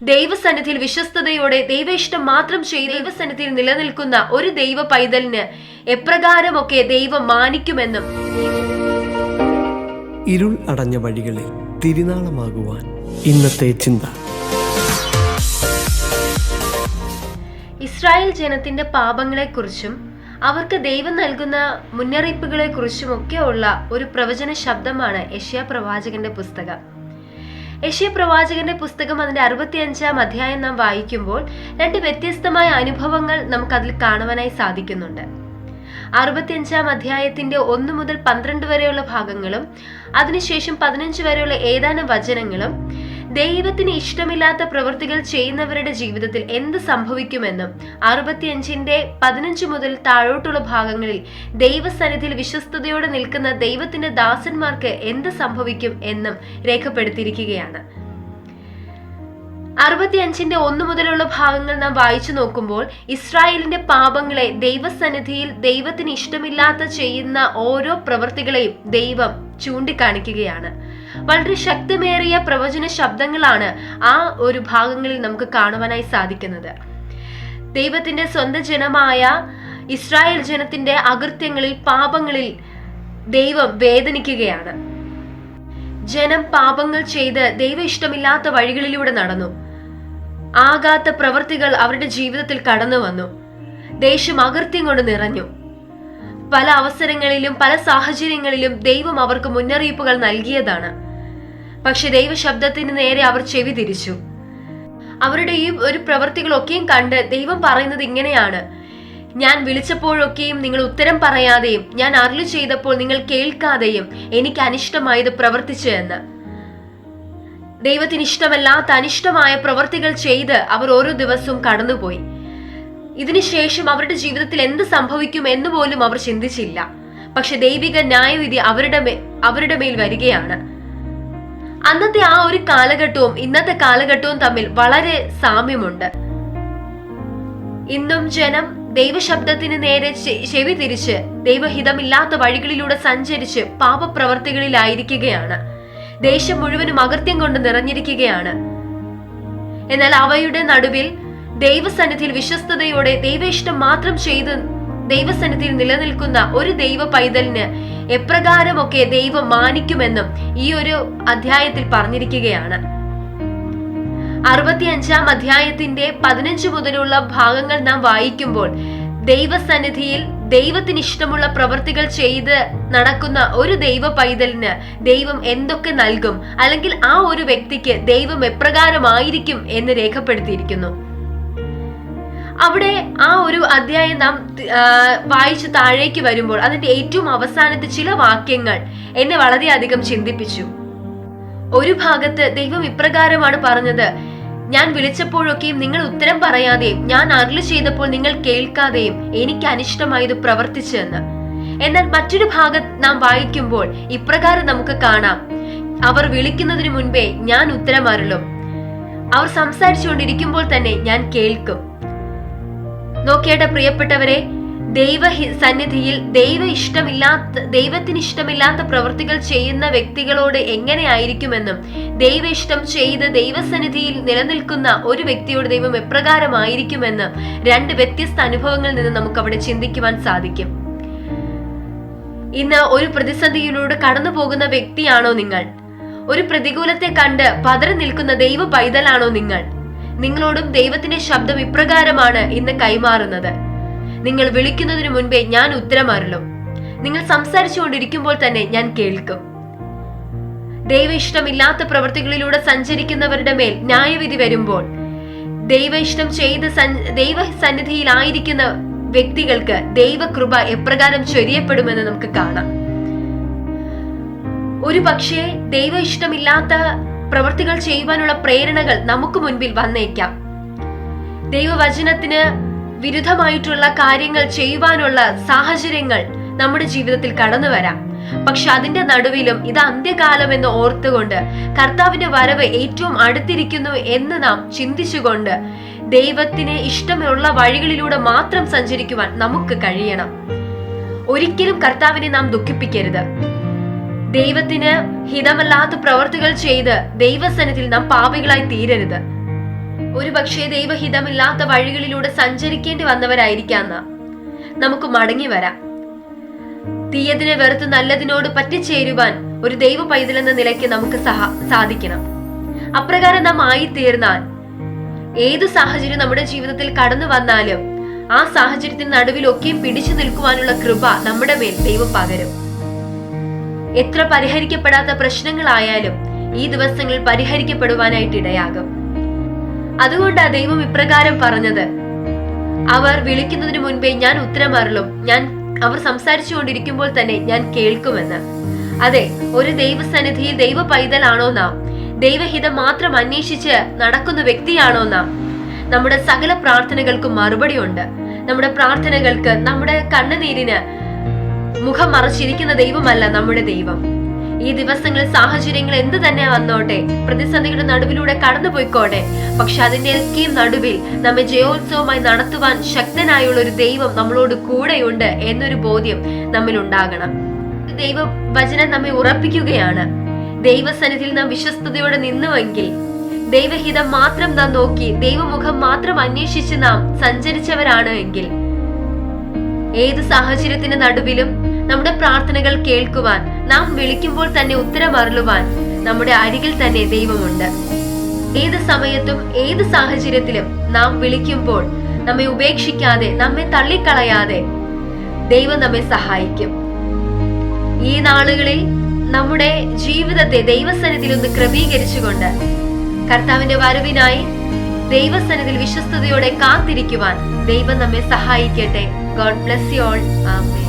ദൈവസന്നിധിയിൽ വിശ്വസ്തയോടെ ദൈവ ഇഷ്ടം മാത്രം ചെയ്ത് ദൈവസന്നിധിയിൽ നിലനിൽക്കുന്ന ഒരു ദൈവ പൈതലിന് എപ്രകാരമൊക്കെ ദൈവം മാനിക്കുമെന്നും ഇരുൾ അടഞ്ഞ വഴികളിൽ തിരുനാളമാകുവാൻ ഇന്നത്തെ ചിന്ത. ഇസ്രായേൽ ജനത്തിന്റെ പാപങ്ങളെക്കുറിച്ചും അവർക്ക് ദൈവം നൽകുന്ന മുന്നറിയിപ്പുകളെക്കുറിച്ചും ഒക്കെ ഉള്ള ഒരു പ്രവചന ശബ്ദമാണ് യെശയ്യാ പ്രവാചകന്റെ പുസ്തകം. യെശയ്യാ പ്രവാചകന്റെ പുസ്തകം അതിന്റെ 65-ാം അധ്യായം നാം വായിക്കുമ്പോൾ രണ്ട് വ്യത്യസ്തമായ അനുഭവങ്ങൾ നമുക്ക് അതിൽ കാണുവാനായി സാധിക്കുന്നുണ്ട്. 65-ാം അധ്യായത്തിന്റെ 1 മുതൽ 12 വരെയുള്ള ഭാഗങ്ങളും അതിനുശേഷം 15 വരെയുള്ള ഏതാനും വചനങ്ങളും ദൈവത്തിന് ഇഷ്ടമില്ലാത്ത പ്രവൃത്തികൾ ചെയ്യുന്നവരുടെ ജീവിതത്തിൽ എന്ത് സംഭവിക്കുമെന്നും 65-ന്റെ 15 മുതൽ താഴോട്ടുള്ള ഭാഗങ്ങളിൽ ദൈവസന്നിധിയിൽ വിശ്വസ്തയോടെ നിൽക്കുന്ന ദൈവത്തിന്റെ ദാസന്മാർക്ക് എന്ത് സംഭവിക്കും എന്നും രേഖപ്പെടുത്തിയിരിക്കുകയാണ്. 65-ന്റെ 1 മുതലുള്ള ഭാഗങ്ങൾ നാം വായിച്ചു നോക്കുമ്പോൾ ഇസ്രായേലിന്റെ പാപങ്ങളെ ദൈവസന്നിധിയിൽ ദൈവത്തിന് ഇഷ്ടമില്ലാത്ത ചെയ്യുന്ന ഓരോ പ്രവൃത്തികളെയും ദൈവം ചൂണ്ടിക്കാണിക്കുകയാണ്. വളരെ ശക്തമേറിയ പ്രവചന ശബ്ദങ്ങളാണ് ആ ഒരു ഭാഗങ്ങളിൽ നമുക്ക് കാണുവാനായി സാധിക്കുന്നത്. ദൈവത്തിന്റെ സ്വന്തം ജനമായ ഇസ്രായേൽ ജനത്തിന്റെ അകൃത്യങ്ങളിൽ, പാപങ്ങളിൽ ദൈവം വേദനിക്കുകയാണ്. ജനം പാപങ്ങൾ ചെയ്ത് ദൈവ ഇഷ്ടമില്ലാത്ത വഴികളിലൂടെ നടന്നു. ആകാത്ത പ്രവൃത്തികൾ അവരുടെ ജീവിതത്തിൽ കടന്നു വന്നു. ദേശം അകൃത്യം കൊണ്ട് നിറഞ്ഞു. പല അവസരങ്ങളിലും പല സാഹചര്യങ്ങളിലും ദൈവം അവർക്ക് മുന്നറിയിപ്പുകൾ നൽകിയതാണ്. പക്ഷെ ദൈവ ശബ്ദത്തിന് നേരെ അവർ ചെവി തിരിച്ചു. അവരുടെ ഈ ഒരു പ്രവൃത്തികളൊക്കെയും കണ്ട് ദൈവം പറയുന്നത് ഇങ്ങനെയാണ്: ഞാൻ വിളിച്ചപ്പോഴൊക്കെയും നിങ്ങൾ ഉത്തരം പറയാതെയും ഞാൻ അരുളി ചെയ്തപ്പോൾ നിങ്ങൾ കേൾക്കാതെയും എനിക്ക് അനിഷ്ടമായത് പ്രവർത്തിച്ചു എന്ന്. ദൈവത്തിന് ഇഷ്ടമല്ലാത്ത അനിഷ്ടമായ പ്രവൃത്തികൾ ചെയ്ത് അവർ ഓരോ ദിവസവും കടന്നുപോയി. ഇതിനുശേഷം അവരുടെ ജീവിതത്തിൽ എന്ത് സംഭവിക്കും എന്ന് പോലും അവർ ചിന്തിച്ചില്ല. പക്ഷെ ദൈവിക ന്യായവിധി അവരുടെ മേൽ വരികയാണ്. അന്നത്തെ ആ ഒരു കാലഘട്ടവും ഇന്നത്തെ കാലഘട്ടവും തമ്മിൽ വളരെ സാമ്യമുണ്ട്. ഇന്നും ജനം ദൈവശബ്ദത്തിന് നേരെ ചെവി തിരിച്ച് ദൈവഹിതമില്ലാത്ത വഴികളിലൂടെ സഞ്ചരിച്ച് പാപപ്രവർത്തികളിലായിരിക്കുകയാണ്. ദേശം മുഴുവനും അകൃത്യം കൊണ്ട് നിറഞ്ഞിരിക്കുകയാണ്. എന്നാൽ അവയുടെ നടുവിൽ ദൈവസന്നിധിയിൽ വിശ്വസ്തയോടെ ദൈവ ഇഷ്ടം മാത്രം ചെയ്ത് ദൈവസന്നിധിയിൽ നിലനിൽക്കുന്ന ഒരു ദൈവ പൈതലിന് എപ്രകാരമൊക്കെ ദൈവം മാനിക്കുമെന്നും ഈ ഒരു അധ്യായത്തിൽ പറഞ്ഞിരിക്കുകയാണ്. 65-ാം അധ്യായത്തിന്റെ 15 മുതലുള്ള ഭാഗങ്ങൾ നാം വായിക്കുമ്പോൾ ദൈവസന്നിധിയിൽ ദൈവത്തിന് ഇഷ്ടമുള്ള പ്രവൃത്തികൾ ചെയ്ത് നടക്കുന്ന ഒരു ദൈവ പൈതലിന് ദൈവം എന്തൊക്കെ നൽകും, അല്ലെങ്കിൽ ആ ഒരു വ്യക്തിക്ക് ദൈവം എപ്രകാരമായിരിക്കും എന്ന് രേഖപ്പെടുത്തിയിരിക്കുന്നു. അവിടെ ആ ഒരു അധ്യായം നാം വായിച്ച് താഴേക്ക് വരുമ്പോൾ അതിന്റെ ഏറ്റവും അവസാനത്തെ ചില വാക്യങ്ങൾ എന്നെ വളരെയധികം ചിന്തിപ്പിച്ചു. ഒരു ഭാഗത്ത് ദൈവം ഇപ്രകാരമാണ് പറഞ്ഞത്: ഞാൻ വിളിച്ചപ്പോഴൊക്കെയും നിങ്ങൾ ഉത്തരം പറയാതെയും ഞാൻ അരുളി ചെയ്തപ്പോൾ നിങ്ങൾ കേൾക്കാതെയും എനിക്ക് അനിഷ്ടമായത് പ്രവർത്തിച്ചു എന്ന്. എന്നാൽ മറ്റൊരു ഭാഗം നാം വായിക്കുമ്പോൾ ഇപ്രകാരം നമുക്ക് കാണാം: അവർ വിളിക്കുന്നതിന് മുൻപേ ഞാൻ ഉത്തരം അരുളും, അവർ സംസാരിച്ചുകൊണ്ടിരിക്കുമ്പോൾ തന്നെ ഞാൻ കേൾക്കും. നോക്കേണ്ട പ്രിയപ്പെട്ടവരെ, സന്നിധിയിൽ ദൈവത്തിന് ഇഷ്ടമില്ലാത്ത പ്രവൃത്തികൾ ചെയ്യുന്ന വ്യക്തികളോട് എങ്ങനെയായിരിക്കുമെന്നും ദൈവ ഇഷ്ടം ചെയ്ത് ദൈവസന്നിധിയിൽ നിലനിൽക്കുന്ന ഒരു വ്യക്തിയോട് ദൈവം എപ്രകാരമായിരിക്കുമെന്നും രണ്ട് വ്യത്യസ്ത അനുഭവങ്ങളിൽ നിന്ന് നമുക്ക് അവിടെ ചിന്തിക്കുവാൻ സാധിക്കും. ഇന്ന് ഒരു പ്രതിസന്ധിയിലൂടെ കടന്നു പോകുന്ന വ്യക്തിയാണോ നിങ്ങൾ? ഒരു പ്രതികൂലത്തെ കണ്ട് പതറി നിൽക്കുന്ന ദൈവ പൈതലാണോ നിങ്ങൾ? നിങ്ങളോടും ദൈവത്തിന്റെ ശബ്ദം ഇപ്രകാരമാണ് ഇന്ന് കൈമാറുന്നത്: നിങ്ങൾ വിളിക്കുന്നതിന് മുൻപേ ഞാൻ ഉത്തരം അരുളും, നിങ്ങൾ സംസാരിച്ചുകൊണ്ടിരിക്കുമ്പോൾ തന്നെ ഞാൻ കേൾക്കും. ദൈവ ഇഷ്ടമില്ലാത്ത പ്രവൃത്തികളിലൂടെ സഞ്ചരിക്കുന്നവരുടെ മേൽ ന്യായവിധി വരുമ്പോൾ ദൈവ ഇഷ്ടം ചെയ്ത് ദൈവ സന്നിധിയിലായിരിക്കുന്ന വ്യക്തികൾക്ക് ദൈവകൃപ എപ്രകാരം ചൊരിയപ്പെടുമെന്ന് നമുക്ക് കാണാം. ഒരു പക്ഷേ ദൈവ ഇഷ്ടമില്ലാത്ത പ്രവൃത്തികൾ ചെയ്യുവാനുള്ള പ്രേരണകൾ നമുക്ക് മുൻപിൽ വന്നേക്കാം. ദൈവവചനത്തിന് വിരുദ്ധമായിട്ടുള്ള കാര്യങ്ങൾ ചെയ്യുവാനുള്ള സാഹചര്യങ്ങൾ നമ്മുടെ ജീവിതത്തിൽ കടന്നു വരാം. പക്ഷെ അതിന്റെ നടുവിലും ഇത് അന്ത്യകാലം എന്ന് ഓർത്തുകൊണ്ട് കർത്താവിന്റെ വരവ് ഏറ്റവും അടുത്തിരിക്കുന്നു എന്ന് നാം ചിന്തിച്ചുകൊണ്ട് ദൈവത്തിന് ഇഷ്ടമുള്ള വഴികളിലൂടെ മാത്രം സഞ്ചരിക്കുവാൻ നമുക്ക് കഴിയണം. ഒരിക്കലും കർത്താവിനെ നാം ദുഃഖിപ്പിക്കരുത്. ദൈവത്തിന് ഹിതമല്ലാത്ത പ്രവർത്തികൾ ചെയ്ത് ദൈവസന്നിധിയിൽ നാം പാപികളായി തീരരുത്. ഒരു പക്ഷേ ദൈവഹിതമില്ലാത്ത വഴികളിലൂടെ സഞ്ചരിക്കേണ്ടി വന്നവരായിരിക്കാം നാം. നമുക്ക് മടങ്ങി വരാം. തീയതിനെ വെറുത്ത് നല്ലതിനോട് പറ്റിച്ചേരുവാൻ ഒരു ദൈവ പൈതൽ എന്ന നിലയ്ക്ക് നമുക്ക് സാധിക്കണം. അപ്രകാരം നാം ആയിത്തീർന്നാൽ ഏതു സാഹചര്യം നമ്മുടെ ജീവിതത്തിൽ കടന്നു വന്നാലും ആ സാഹചര്യത്തിന് നടുവിലൊക്കെയും പിടിച്ചു നിൽക്കുവാനുള്ള കൃപ നമ്മുടെ മേൽ ദൈവം പകരും. എത്ര പരിഹരിക്കപ്പെടാത്ത പ്രശ്നങ്ങളായാലും ഈ ദിവസങ്ങളിൽ പരിഹരിക്കപ്പെടുവാനായിട്ട് ഇടയാകും. അതുകൊണ്ടാ ദൈവം ഇപ്രകാരം പറഞ്ഞത്, അവർ വിളിക്കുന്നതിന് മുൻപേ ഞാൻ ഉത്തരമരുളും, അവർ സംസാരിച്ചു കൊണ്ടിരിക്കുമ്പോൾ തന്നെ ഞാൻ കേൾക്കുമെന്ന്. അതെ, ഒരു ദൈവസന്നിധിയിൽ ദൈവ പൈതലാണോ നാം? ദൈവഹിതം മാത്രം അന്വേഷിച്ച് നടക്കുന്ന വ്യക്തിയാണോ നാം? നമ്മുടെ സകല പ്രാർത്ഥനകൾക്കും മറുപടി ഉണ്ട്. നമ്മുടെ പ്രാർത്ഥനകൾക്ക്, നമ്മുടെ കണ്ണുനീരിന് മുഖം മറച്ചിരിക്കുന്ന ദൈവമല്ല നമ്മുടെ ദൈവം. ഈ ദിവസങ്ങളിൽ സാഹചര്യങ്ങൾ എന്ത് തന്നെ വന്നോട്ടെ, പ്രതിസന്ധികളുടെ നടുവിലൂടെ കടന്നുപോയിക്കോട്ടെ, പക്ഷെ അതിന്റെയൊക്കെയും നടുവിൽ നമ്മെ ജയോത്സവമായി നടത്തുവാൻ ശക്തനായുള്ള ഒരു ദൈവം നമ്മളോട് കൂടെയുണ്ട് എന്നൊരു ബോധ്യം നമ്മിൽ ഉണ്ടാകണം. ദൈവ വചനം നമ്മെ ഉറപ്പിക്കുകയാണ്. ദൈവസന്നിധിയിൽ നാം വിശ്വസ്തയോടെ നിന്നുവെങ്കിൽ, ദൈവഹിതം മാത്രം നാം നോക്കി ദൈവമുഖം മാത്രം അന്വേഷിച്ച് നാം സഞ്ചരിച്ചവരാണ് എങ്കിൽ, ഏത് സാഹചര്യത്തിന്റെ നടുവിലും നമ്മുടെ പ്രാർത്ഥനകൾ കേൾക്കുവാൻ, നാം വിളിക്കുമ്പോൾ തന്നെ ഉത്തരമരുളുവാൻ നമ്മുടെ അരികിൽ തന്നെ ദൈവമുണ്ട്. ഏത് സമയത്തും ഏത് സാഹചര്യത്തിലും നാം വിളിക്കുമ്പോൾ നമ്മെ ഉപേക്ഷിക്കാതെ, നമ്മെ തള്ളിക്കളയാതെ ദൈവം നമ്മെ സഹായിക്കും. ഈ നാളുകളിൽ നമ്മുടെ ജീവിതത്തെ ദൈവസന്നിധിയിൽ ഒന്ന് ക്രമീകരിച്ചുകൊണ്ട് കർത്താവിന്റെ വരവിനായി ദൈവസന്നിധിയിൽ വിശ്വസ്തയോടെ കാത്തിരിക്കുവാൻ ദൈവം നമ്മെ സഹായിക്കട്ടെ. God bless you all. Amen.